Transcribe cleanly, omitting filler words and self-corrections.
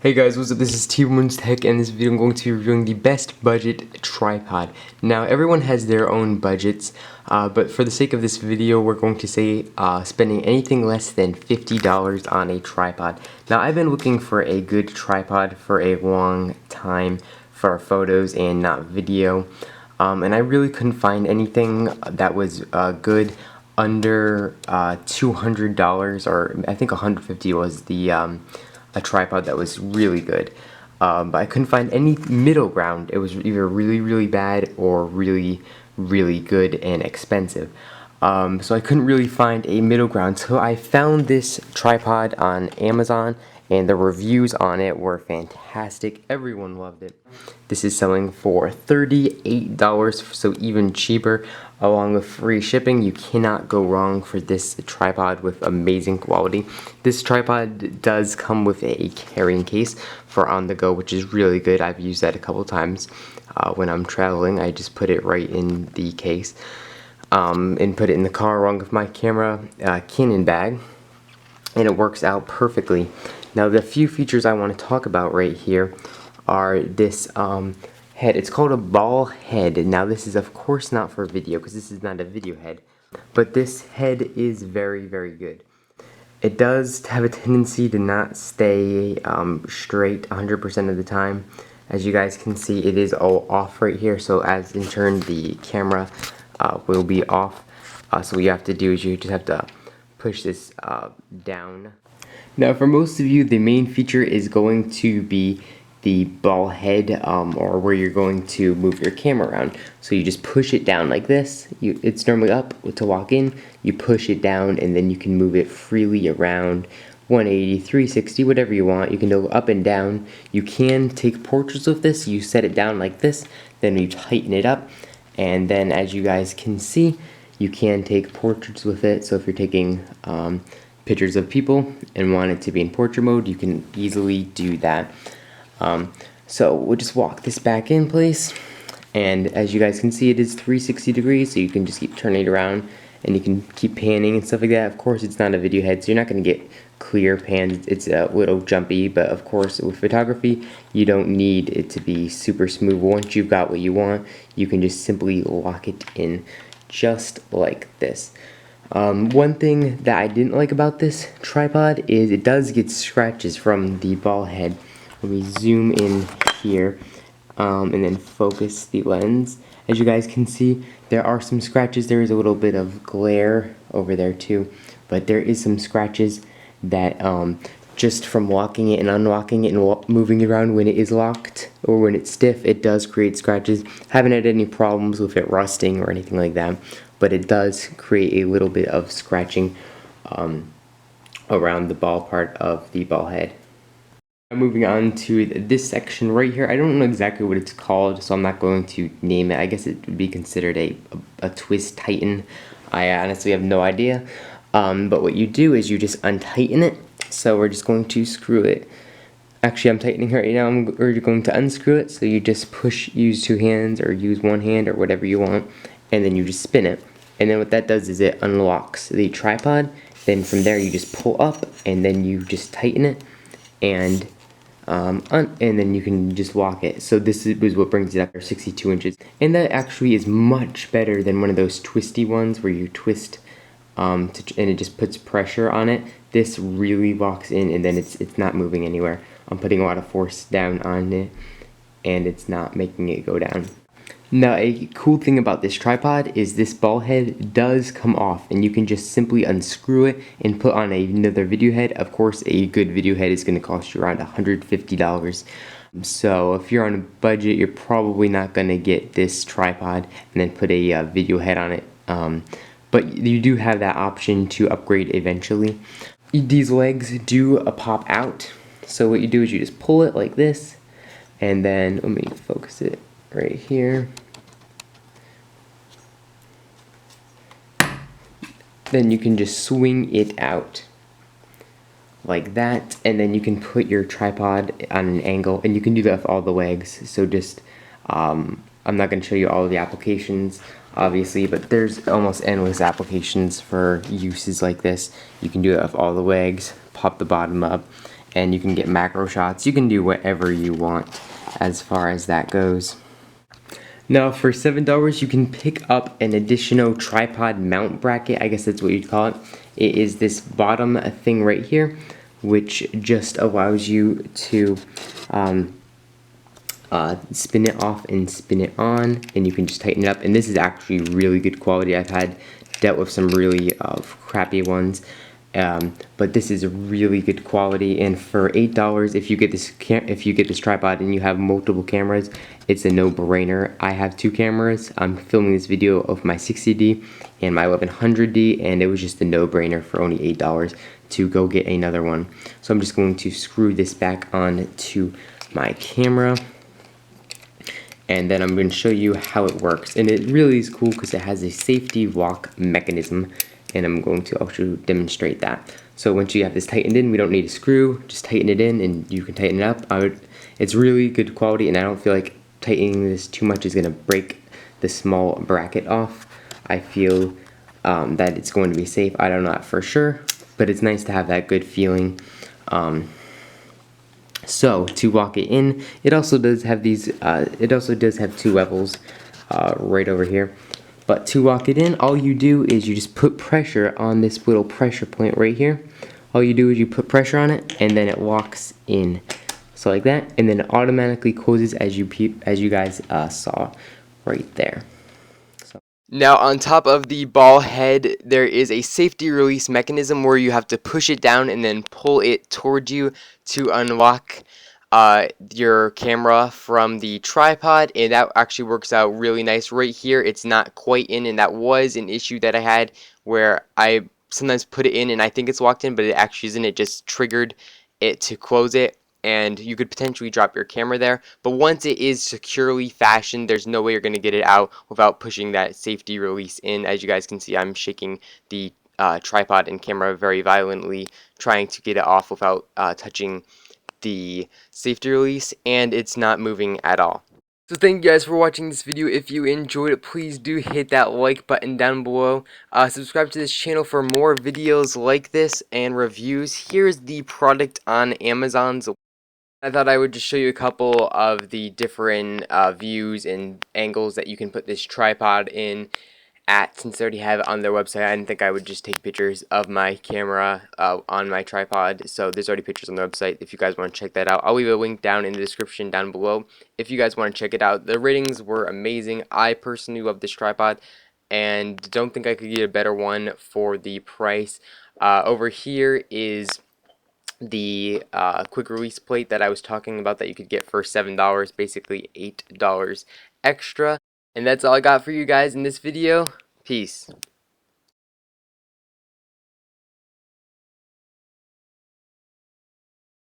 Hey guys, what's up? This is T-Moons Tech, and in this video I'm going to be reviewing the best budget tripod. Now, everyone has their own budgets, but for the sake of this video, we're going to say spending anything less than $50 on a tripod. Now, I've been looking for a good tripod for a long time for photos and not video, and I really couldn't find anything that was good under $200, or I think $150 was the a tripod that was really good, but I couldn't find any middle ground. It was either really bad or really good and expensive, so I couldn't really find a middle ground. So I found this tripod on Amazon, and the reviews on it were fantastic. Everyone loved it. This is selling for $38, so even cheaper, along with free shipping. You cannot go wrong for this tripod with amazing quality. This tripod does come with a carrying case for on the go, which is really good. I've used that a couple times when I'm traveling. I just put it right in the case and put it in the car along with my camera Canon bag, and it works out perfectly. Now, the few features I want to talk about right here are this head. It's called a ball head. Now, this is of course not for video because this is not a video head, but this head is very good. It does have a tendency to not stay straight 100% of the time. As you guys can see, it is all off right here, so as in turn the camera will be off. So what you have to do is you just have to push this down. Now, for most of you, the main feature is going to be the ball head, or where you're going to move your camera around. So you just push it down like this. It's normally up to walk in. You push it down, and then you can move it freely around 180, 360, whatever you want. You can go up and down. You can take portraits with this. You set it down like this, then you tighten it up, and then as you guys can see, you can take portraits with it. So if you're taking pictures of people and want it to be in portrait mode, you can easily do that. So we'll just walk this back in place, and as you guys can see, it is 360 degrees, so you can just keep turning it around and you can keep panning and stuff like that. Of course, it's not a video head, so you're not going to get clear pans. It's a little jumpy, but of course with photography you don't need it to be super smooth. Once you've got what you want, you can just simply lock it in just like this. One thing that I didn't like about this tripod is it does get scratches from the ball head. Let me zoom in here and then focus the lens. As you guys can see, there are some scratches. There is a little bit of glare over there too, but there is some scratches that just from locking it and unlocking it and moving it around when it is locked or when it's stiff, it does create scratches. Haven't had any problems with it rusting or anything like that, but it does create a little bit of scratching around the ball part of the ball head. Moving on to this section right here. I don't know exactly what it's called, so I'm not going to name it. I guess it would be considered a twist tighten. I honestly have no idea. But what you do is you just untighten it. So we're just going to screw it. Actually, I'm tightening right now. We're going to unscrew it. So you just use two hands or use one hand or whatever you want, and then you just spin it. And then what that does is it unlocks the tripod. Then from there you just pull up, and then you just tighten it, and then you can just lock it. So this is what brings it up to 62 inches. And that actually is much better than one of those twisty ones where you twist and it just puts pressure on it. This really locks in, and then it's not moving anywhere. I'm putting a lot of force down on it, and it's not making it go down. Now, a cool thing about this tripod is this ball head does come off, and you can just simply unscrew it and put on another video head. Of course, a good video head is going to cost you around $150. So if you're on a budget, you're probably not going to get this tripod and then put a video head on it. But you do have that option to upgrade eventually. These legs do pop out. So what you do is you just pull it like this, and then let me focus it right here. Then you can just swing it out like that, and then you can put your tripod on an angle, and you can do that with all the legs. So just I'm not going to show you all of the applications obviously, but there's almost endless applications for uses like this. You can do it with all the legs, pop the bottom up, and you can get macro shots. You can do whatever you want as far as that goes. Now for $7 you can pick up an additional tripod mount bracket, I guess that's what you'd call it. It is this bottom thing right here, which just allows you to spin it off and spin it on, and you can just tighten it up. And this is actually really good quality. I've dealt with some really crappy ones, but this is really good quality. And for $8, if you get this tripod and you have multiple cameras, it's a no-brainer. I have 2 cameras. I'm filming this video of my 60D and my 1100D, and it was just a no-brainer for only $8 to go get another one. So I'm just going to screw this back on to my camera, and then I'm going to show you how it works. And it really is cool because it has a safety lock mechanism, and I'm going to also demonstrate that. So once you have this tightened in, we don't need a screw, just tighten it in and you can tighten it up. It's really good quality, and I don't feel like tightening this too much is going to break the small bracket off. I feel that it's going to be safe. I don't know that for sure, but it's nice to have that good feeling. So to lock it in, it also does have these. It also does have 2 levels right over here. But to lock it in, all you do is you just put pressure on this little pressure point right here. All you do is you put pressure on it, and then it locks in, so like that, and then it automatically closes as you guys saw right there. Now on top of the ball head, there is a safety release mechanism where you have to push it down and then pull it towards you to unlock your camera from the tripod, and that actually works out really nice. Right here it's not quite in, and that was an issue that I had where I sometimes put it in and I think it's locked in, but it actually isn't. It just triggered it to close it, and you could potentially drop your camera there. But once it is securely fashioned, there's no way you're going to get it out without pushing that safety release in. As you guys can see, I'm shaking the tripod and camera very violently, trying to get it off without touching the safety release, and it's not moving at all. So thank you guys for watching this video. If you enjoyed it, please do hit that like button down below. Subscribe to this channel for more videos like this and reviews. Here's the product on Amazon. I thought I would just show you a couple of the different views and angles that you can put this tripod in at. Since they already have it on their website, I didn't think I would just take pictures of my camera on my tripod. So there's already pictures on the website if you guys want to check that out. I'll leave a link down in the description down below if you guys want to check it out. The ratings were amazing. I personally love this tripod and don't think I could get a better one for the price. Over here is the quick release plate that I was talking about that you could get for $7, basically $8 extra. And that's all I got for you guys in this video. Peace.